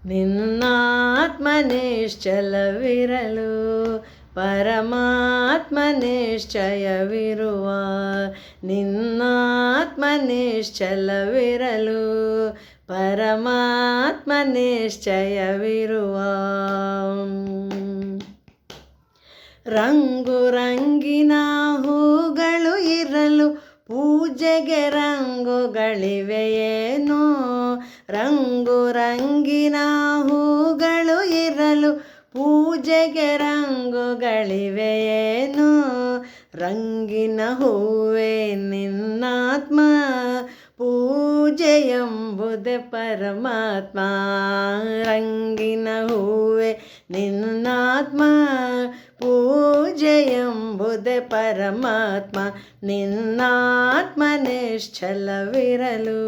ನಿನ್ನಾತ್ಮ ನಿಶ್ಚಲವಿರಲು ಪರಮಾತ್ಮ ನಿಶ್ಚಯವಿರುವ ನಿನ್ನಾತ್ಮ ನಿಶ್ಚಲವಿರಲು ಪರಮಾತ್ಮ ನಿಶ್ಚಯವಿರುವ ರಂಗು ರಂಗಿನ ಹೂಗಳು ಇರಲು ಪೂಜೆಗೆ ರಂಗುಗಳಿವೆಯೇನೋ ರಂಗು ರಂಗಿನ ಹೂಗಳು ಇರಲು ಪೂಜೆಗೆ ರಂಗುಗಳಿವೆಯೇನೋ ರಂಗಿನ ಹೂವೇ ನಿನ್ನಾತ್ಮ ಪೂಜೆಯೆಂಬುದೇ ಪರಮಾತ್ಮ ರಂಗಿನ ಹೂವೇ ನಿನ್ನಾತ್ಮ ಪೂಜೆಯೆಂಬುದೇ ಪರಮಾತ್ಮ ನಿನ್ನಾತ್ಮ ನಿಶ್ಚಲವಿರಲು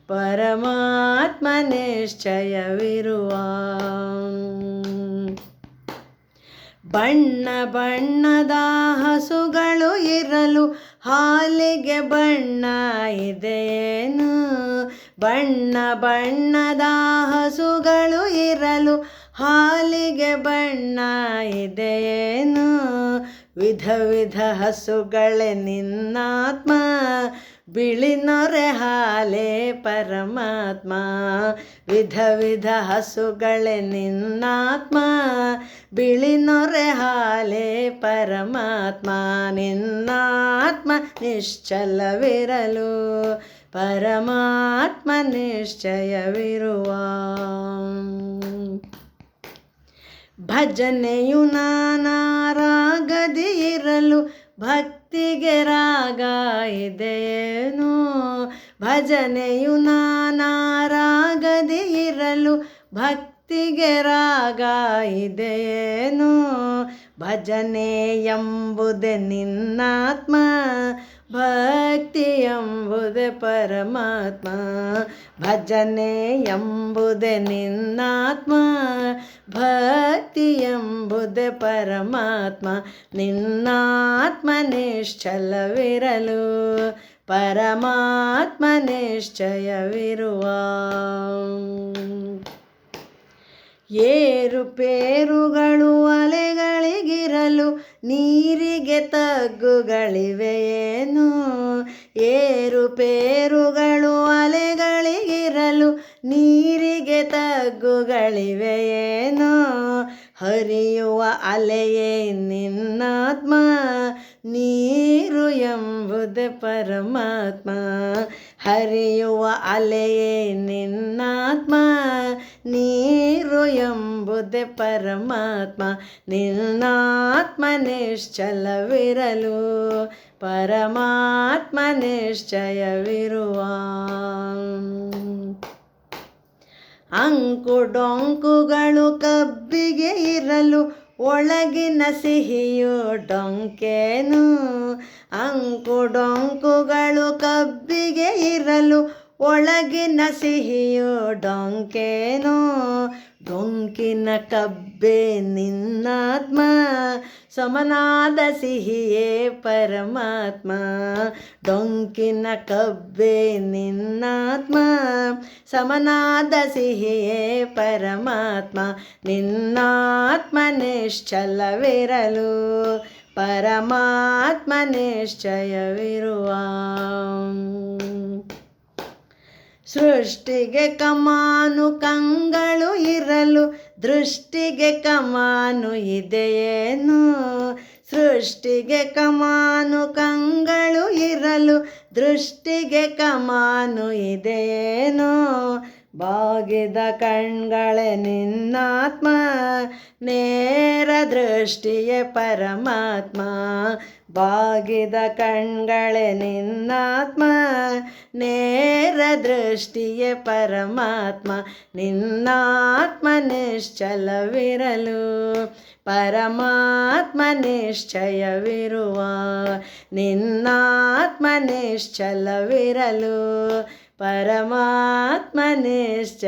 ಪರಮಾತ್ಮ ನಿಶ್ಚಯವಿರುವ ಬಣ್ಣ ಬಣ್ಣದ ಹಸುಗಳು ಇರಲು ಹಾಲಿಗೆ ಬಣ್ಣ ಇದೆಯೇನು ಬಣ್ಣ ಬಣ್ಣದ ಹಸುಗಳು ಇರಲು ಹಾಲಿಗೆ ಬಣ್ಣ ಇದೆಯೇನು ವಿಧ ವಿಧ ಹಸುಗಳೇ ನಿನ್ನಾತ್ಮ ಬಿಳಿ ನೊರೆ ಹಾಲೇ ಪರಮಾತ್ಮ ವಿಧ ವಿಧ ಹಸುಗಳೇ ನಿನ್ನಾತ್ಮ ಬಿಳಿ ನೊರೆ ಹಾಲೇ ಪರಮಾತ್ಮ ನಿನ್ನಾತ್ಮ ನಿಶ್ಚಲವಿರಲು ಪರಮಾತ್ಮ ನಿಶ್ಚಯವಿರುವ ಭಜನೆಯು ನಾನಾ ರಾಗದಿ ಇರಲು ಭಕ್ತಿಗೆ ರಾಗ ಇದೆಯೇನೋ ಭಜನೆಯು ನಾನಾ ರಾಗದಿ ಇರಲು ಭಕ್ತಿಗೆ ರಾಗ ಇದೆಯೇನೋ ಭಜನೆ ಎಂಬುದೇ ನಿನ್ನಾತ್ಮ ಭಕ್ತಿ ಎಂಬುದೇ ಪರಮಾತ್ಮ ಭಜನೆ ಎಂಬುದೇ ನಿನ್ನಾತ್ಮ ಭಕ್ತಿ ಎಂಬುದೇ ಪರಮಾತ್ಮ ನಿನ್ನಾತ್ಮ ನಿಶ್ಚಲವಿರಲು ಪರಮಾತ್ಮ ನಿಶ್ಚಯವಿರುವ ಏರುಪೇರುಗಳು ಅಲೆಗಳಿಗಿರಲು ನೀರಿಗೆ ತಗ್ಗುಗಳಿವೆಯೇನು ಏರುಪೇರುಗಳು ಅಲೆಗಳಿಗಿರಲು ನೀರಿಗೆ ತಗ್ಗುಗಳಿವೆಯೇನೋ ಹರಿಯುವ ಅಲೆಯೇ ನಿನ್ನಾತ್ಮ ನೀರು ಎಂಬುದೇ ಪರಮಾತ್ಮ ಹರಿಯುವ ಅಲೆಯೇ ನಿನ್ನಾತ್ಮ ನೀರು ಎಂಬುದೇ ಪರಮಾತ್ಮ ನಿನ್ನಾತ್ಮ ನಿಶ್ಚಲವಿರಲು ಪರಮಾತ್ಮ ನಿಶ್ಚಯವಿರುವ ಅಂಕು ಡೊಂಕುಗಳು ಕಬ್ಬಿಗೆ ಇರಲು ಒಳಗಿನ ಸಿಹಿಯು ಡೊಂಕೇನು ಅಂಕು ಡೊಂಕುಗಳು ಕಬ್ಬಿಗೆ ಇರಲು ಒಳಗಿನ ಸಿಹಿಯು ಡೊಂಕೇನು ಡೊಂಕಿನ ಕಬ್ಬೆ ನಿನ್ನಾತ್ಮ ಸಮನಾದ ಸಿಹಿಯೇ ಪರಮಾತ್ಮ ಡೊಂಕಿನ ಕಬ್ಬೆ ನಿನ್ನಾತ್ಮ ಸಮನಾದ ಸಿಹಿಯೇ ಪರಮಾತ್ಮ ನಿನ್ನಾತ್ಮ ನಿಶ್ಚಲವಿರಲು ಪರಮಾತ್ಮ ನಿಶ್ಚಯವಿರುವ ಸೃಷ್ಟಿಗೆ ಕಮಾನು ಕಂಗಳು ಇರಲು ದೃಷ್ಟಿಗೆ ಕಮಾನು ಇದೆಯೇನು ಸೃಷ್ಟಿಗೆ ಕಮಾನು ಕಂಗಳು ಇರಲು ದೃಷ್ಟಿಗೆ ಕಮಾನು ಇದೆಯೇನೋ ಬಾಗಿದ ಕಣ್ಗಳೇ ನಿನ್ನಾತ್ಮ ನೇರ ದೃಷ್ಟಿಯೇ ಪರಮಾತ್ಮ ಬಾಗಿದ ಕಣ್ಗಳೇ ನಿನ್ನಾತ್ಮ ನೇರ ದೃಷ್ಟಿಯೇ ಪರಮಾತ್ಮ ನಿನ್ನಾತ್ಮ ನಿಶ್ಚಲವಿರಲು ಪರಮಾತ್ಮ ನಿಶ್ಚಯವಿರುವ ನಿನ್ನಾತ್ಮ ನಿಶ್ಚಲವಿರಲು ಪರಮಾತ್ಮ ನಿಶ್ಚಯವಿರುವ